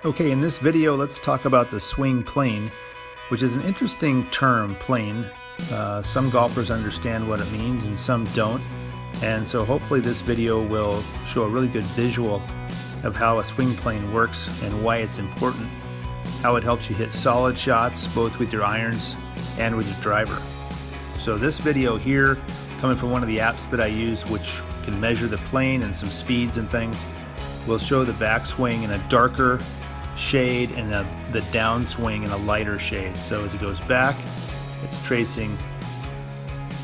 Okay, in this video, let's talk about the swing plane, which is an interesting term, plane. Some golfers understand what it means and some don't. And so hopefully this video will show a really good visual of how a swing plane works and why it's important, how it helps you hit solid shots both with your irons and with your driver. So this video here, coming from one of the apps that I use, which can measure the plane and some speeds and things, will show the backswing in a darker shade and the downswing in a lighter shade. So as it goes back, it's tracing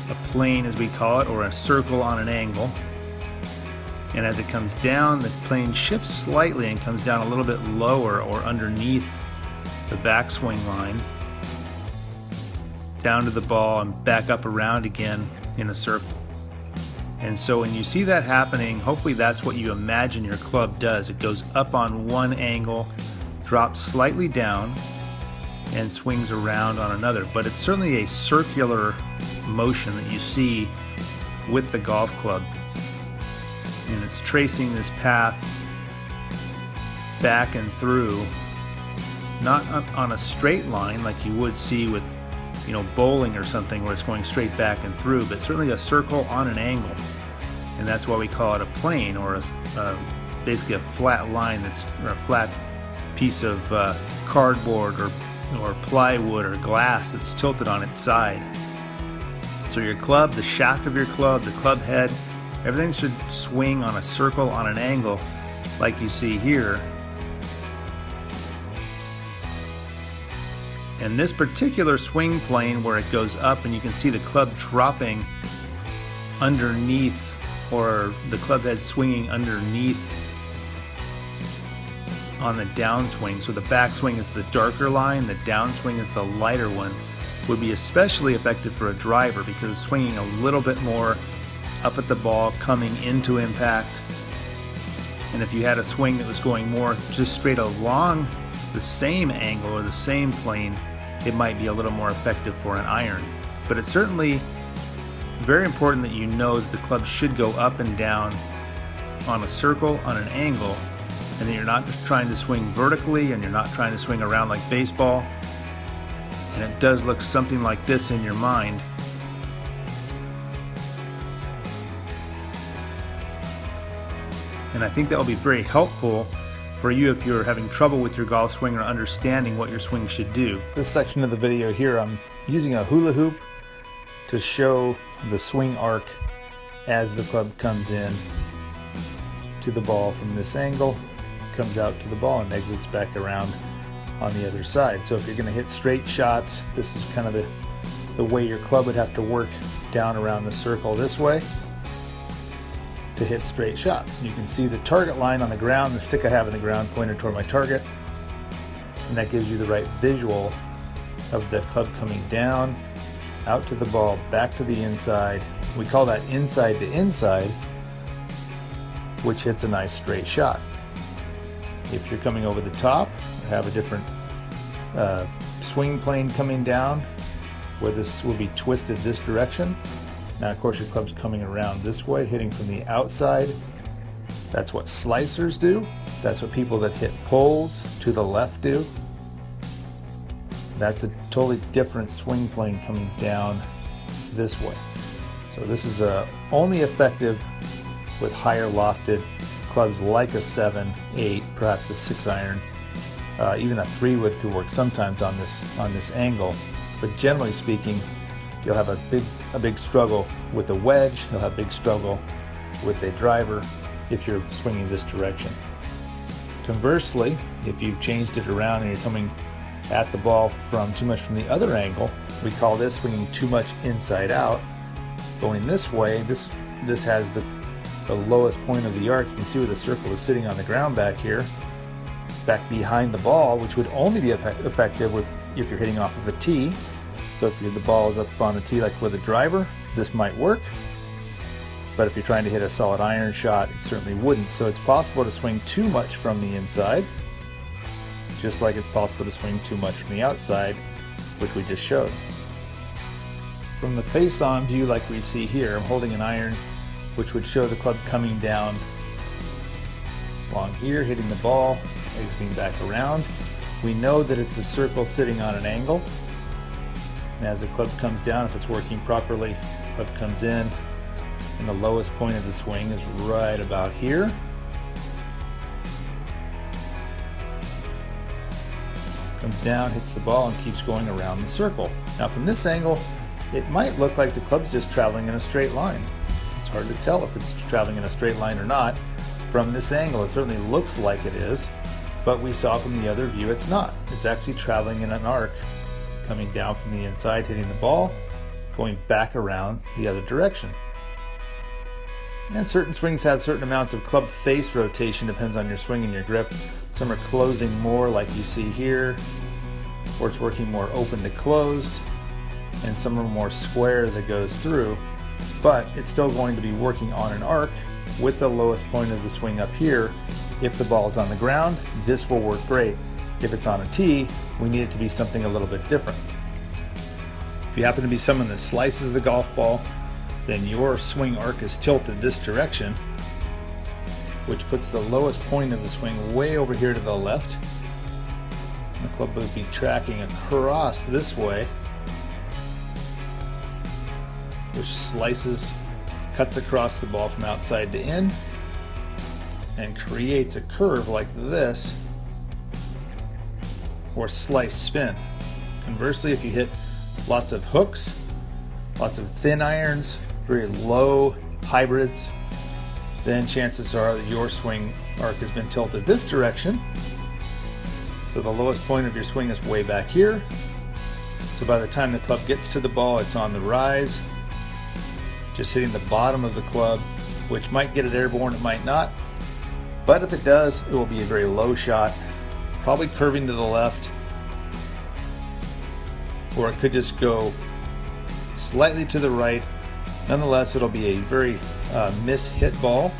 a plane, as we call it, or a circle on an angle. And as it comes down, the plane shifts slightly and comes down a little bit lower or underneath the backswing line, down to the ball and back up around again in a circle. And so when you see that happening, hopefully that's what you imagine your club does. It goes up on one angle, drops slightly down, and swings around on another. But it's certainly a circular motion that you see with the golf club. And it's tracing this path back and through, not on a straight line like you would see with, you know, bowling or something where it's going straight back and through, but certainly a circle on an angle. And that's why we call it a plane, or basically a flat line or a flat piece of cardboard or plywood or glass that's tilted on its side. So your club, the shaft of your club, the club head, everything should swing on a circle on an angle like you see here. And this particular swing plane, where it goes up and you can see the club dropping underneath, or the club head swinging underneath on the downswing. So the backswing is the darker line, the downswing is the lighter one, would be especially effective for a driver because it's swinging a little bit more up at the ball coming into impact. And if you had a swing that was going more just straight along the same angle or the same plane, it might be a little more effective for an iron. But it's certainly very important that you know that the club should go up and down on a circle on an angle, and that you're not just trying to swing vertically and you're not trying to swing around like baseball. And it does look something like this in your mind. And I think that will be very helpful for you if you're having trouble with your golf swing or understanding what your swing should do. This section of the video here, I'm using a hula hoop to show the swing arc as the club comes in to the ball from this angle, comes out to the ball and exits back around on the other side. So if you're going to hit straight shots, this is kind of the way your club would have to work down around the circle this way to hit straight shots. You can see the target line on the ground, the stick I have in the ground pointed toward my target, and that gives you the right visual of the club coming down, out to the ball, back to the inside. We call that inside to inside, which hits a nice straight shot. If you're coming over the top, you have a different swing plane coming down where this will be twisted this direction. Now, of course, your club's coming around this way, hitting from the outside. That's what slicers do. That's what people that hit poles to the left do. That's a totally different swing plane coming down this way. So this is only effective with higher lofted clubs like a 7, 8, perhaps a 6 iron. Even a 3-wood could work sometimes on this angle. But generally speaking, you'll have a big struggle with a wedge. You'll have a big struggle with a driver if you're swinging this direction. Conversely, if you've changed it around and you're coming at the ball from too much from the other angle, we call this swinging too much inside out. Going this way, this has the lowest point of the arc. You can see where the circle is sitting on the ground back here, back behind the ball, which would only be effective if you're hitting off of a tee. So if the ball is up on the tee like with a driver, this might work. But if you're trying to hit a solid iron shot, it certainly wouldn't. So it's possible to swing too much from the inside, just like it's possible to swing too much from the outside, which we just showed. From the face-on view like we see here, I'm holding an iron which would show the club coming down along here, hitting the ball, exiting back around. We know that it's a circle sitting on an angle. And as the club comes down, if it's working properly, the club comes in, and the lowest point of the swing is right about here. Comes down, hits the ball, and keeps going around the circle. Now from this angle, it might look like the club's just traveling in a straight line. It's hard to tell if it's traveling in a straight line or not. From this angle, it certainly looks like it is, but we saw from the other view it's not. It's actually traveling in an arc, coming down from the inside, hitting the ball, going back around the other direction. And certain swings have certain amounts of club face rotation, depends on your swing and your grip. Some are closing more, like you see here, or it's working more open to closed, and some are more square as it goes through, but it's still going to be working on an arc with the lowest point of the swing up here. If the ball is on the ground, this will work great. If it's on a tee, we need it to be something a little bit different. If you happen to be someone that slices the golf ball, then your swing arc is tilted this direction, which puts the lowest point of the swing way over here to the left. The club would be tracking across this way, which slices, cuts across the ball from outside to in, and creates a curve like this, or slice spin. Conversely, if you hit lots of hooks, lots of thin irons, very low hybrids, then chances are that your swing arc has been tilted this direction. So the lowest point of your swing is way back here. So by the time the club gets to the ball, it's on the rise, just hitting the bottom of the club, which might get it airborne, it might not. But if it does, it will be a very low shot, probably curving to the left, or it could just go slightly to the right. Nonetheless, it'll be a very miss-hit ball.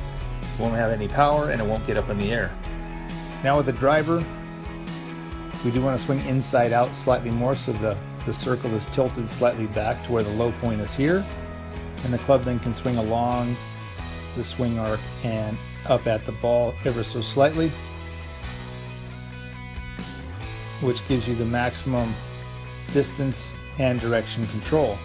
It won't have any power, and it won't get up in the air. Now with the driver, we do want to swing inside out slightly more, so the circle is tilted slightly back to where the low point is here. And the club then can swing along the swing arc and up at the ball ever so slightly, which gives you the maximum distance and direction control.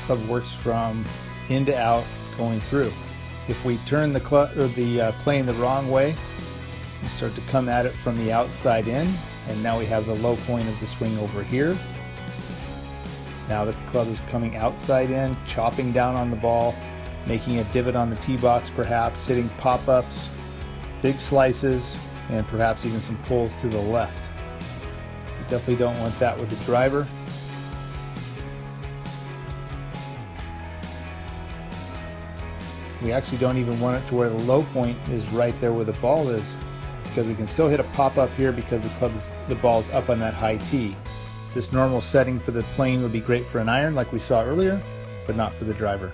Club works from in to out, going through. If we turn the plane the wrong way and start to come at it from the outside in, and now we have the low point of the swing over here. Now the club is coming outside in, chopping down on the ball, making a divot on the tee box perhaps, hitting pop-ups, big slices, and perhaps even some pulls to the left. You definitely don't want that with the driver. We actually don't even want it to where the low point is right there where the ball is, because we can still hit a pop-up here because the ball is up on that high tee. This normal setting for the plane would be great for an iron like we saw earlier, but not for the driver.